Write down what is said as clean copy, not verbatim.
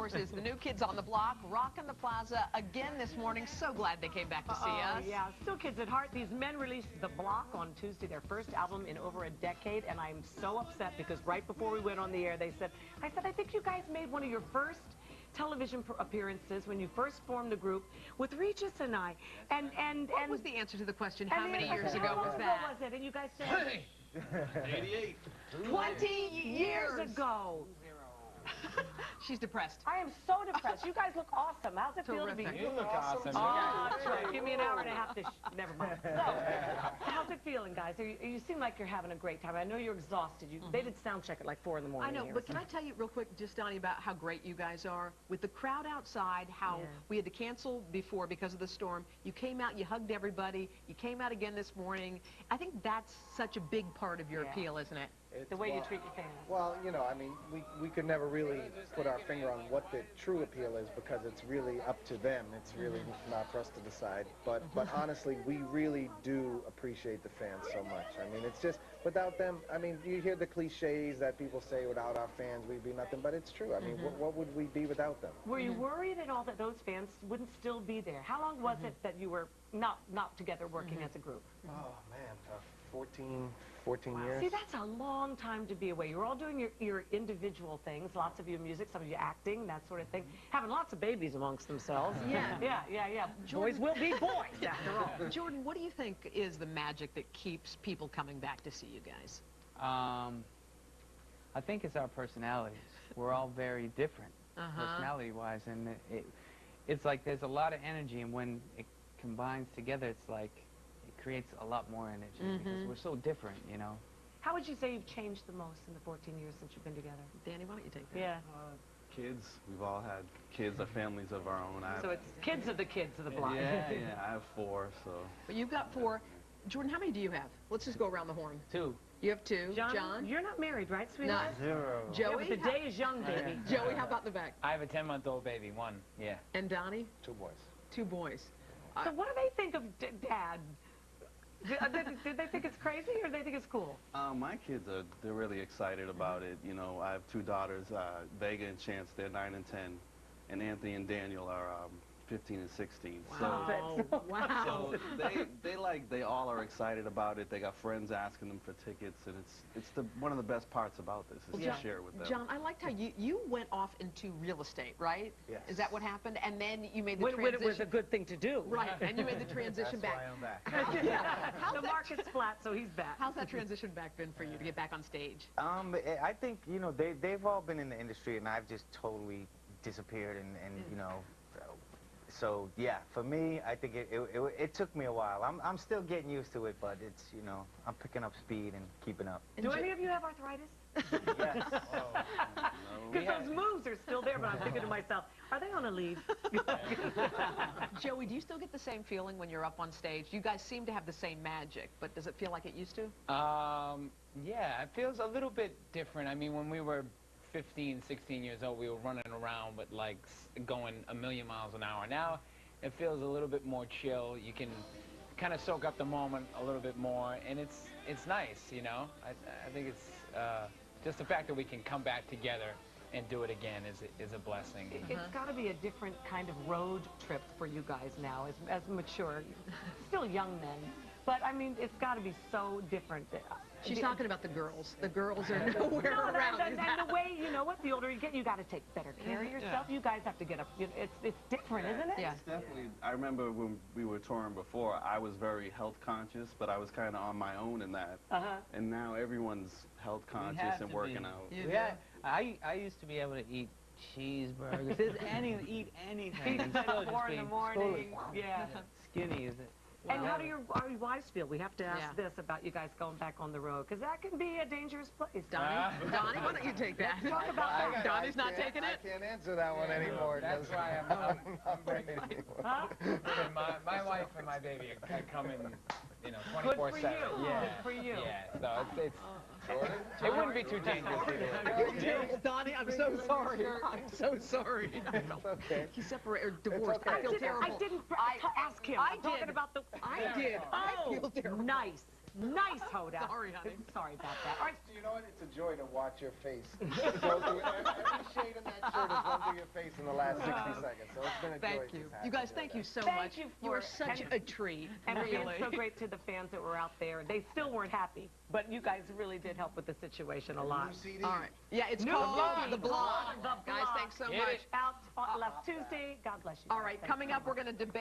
course, is the New Kids on the Block, rocking the plaza again this morning. So glad they came back to see us. Yeah, still kids at heart. These men released The Block on Tuesday, their first album in over a decade, and I'm so upset because right before we went on the air, I said, I think you guys made one of your first television appearances when you first formed the group with Regis and I. What was the answer to the question? How many years ago was that? How long ago was it? And you guys said... Hey! 88. 20 years ago. She's depressed. I am so depressed. You guys look awesome. How's it feel to be... You look awesome. Oh, that's right. Give me an hour and a half to... Never mind. So, how's it feeling, guys? You seem like you're having a great time. I know you're exhausted. They did sound check at like 4 in the morning. I know, but can I tell you real quick, just Donnie, about how great you guys are? With the crowd outside, how we had to cancel before because of the storm. You came out, you hugged everybody. You came out again this morning. I think that's such a big part of your appeal, isn't it? The way you treat your fans. Well, you know, I mean, we could never really put our finger on what the true appeal is because it's really up to them. It's really not for us to decide. But honestly, we really do appreciate the fans so much. I mean, it's just, without them, I mean, you hear the cliches that people say, without our fans, we'd be nothing, but it's true. I mean, what would we be without them? Were you worried at all that those fans wouldn't still be there? How long was it that you were not together working as a group? Oh, man, 14 years. See, that's a long time to be away. You're all doing your individual things, lots of you music, some of you acting, that sort of thing, having lots of babies amongst themselves. Yeah. Boys will be boys, after all. Jordan, what do you think is the magic that keeps people coming back to see you guys? I think it's our personalities. We're all very different, personality-wise, and it's like there's a lot of energy, and when it combines together, it's like creates a lot more energy because we're so different, you know. How would you say you've changed the most in the 14 years since you've been together? Danny, why don't you take that? Yeah. Kids. We've all had kids or families of our own. So it's kids of the block. Yeah, I have 4, so. But you've got 4. Jordan, how many do you have? Let's just go around the horn. 2. You have 2. John? You're not married, right, sweetheart? No. 0. Joey? Yeah, but the day is young, baby. Joey, how about in the back? I have a 10-month-old baby, 1, yeah. And Donnie? 2 boys. 2 boys. So what do they think of Dad? Do they think it's crazy or do they think it's cool? My kids they're really excited about it. You know, I have 2 daughters, Vega and Chance. They're 9 and 10, and Anthony and Daniel are 15 and 16. Wow. So they all are excited about it. They got friends asking them for tickets, and it's one of the best parts about this is to share with them. John, I liked how you went off into real estate, right? Yes. Is that what happened? And then you made the transition. When it was a good thing to do. Right, and you made the transition back. That's why I'm back. The market's flat, so he's back. How's that transition back been for you to get back on stage? I think, you know, they've all been in the industry, and I've just totally disappeared, and you know, so yeah, for me, I think it took me a while. I'm still getting used to it, but it's, you know, I'm picking up speed and keeping up. Do any of you have arthritis? Yes. Because those moves are still there, but I'm thinking to myself, are they on a lead? Joey, do you still get the same feeling when you're up on stage? You guys seem to have the same magic, but does it feel like it used to? Yeah, it feels a little bit different. I mean, when we were 15, 16 years old, we were running around with like going a million miles an hour. Now it feels a little bit more chill. You can kind of soak up the moment a little bit more, and it's nice, you know. I think it's just the fact that we can come back together and do it again is a blessing. It's got to be a different kind of road trip for you guys now, as mature, still young men. But I mean, it's got to be so different. She's talking about the girls. The girls are nowhere around. And the way, you know what, the older you get, you got to take better care of yourself. You guys have to get up. It's different, isn't it? Yeah. It's definitely. I remember when we were touring before, I was very health conscious, but I was kind of on my own in that. And now everyone's health conscious and working out. Yeah. I used to be able to eat cheeseburgers, eat anything. Pizza at 4 in the morning. Yeah. Skinny, is it? And how do your wives feel? We have to ask this about you guys going back on the road, because that can be a dangerous place. Donnie, why don't you take that? Let's talk about that. Donnie's not taking it? I can't answer that one anymore. That's why I'm bringing it. Huh? My wife and my baby are coming, you know, 24/7. Good for you. Yeah. Good for you. Yeah. So it's it wouldn't be too dangerous either. Donnie, I'm so sorry. I'm so sorry. It's okay. He's separated or divorced. okay. I feel terrible. I didn't ask him. I'm talking about the... I did. I feel terrible. Nice. Nice, Hoda. Sorry, honey. Sorry about that. All right. You know what? It's a joy to watch your face go through every shade in that shirt has run through your face in the last 60 seconds. So it's been a joy. Thank you. just You guys, having thank you so Thank much. you are for- such a treat. And really. being so great to the fans that were out there. They still weren't happy, but you guys really did help with the situation a lot. New CD. All right. Yeah, it's New called blog. The Blog. The Guys, Blog. thanks so Get much. it. Out on last Tuesday. God bless you. All guys. right, Thanks coming so up, we're much. going to debate.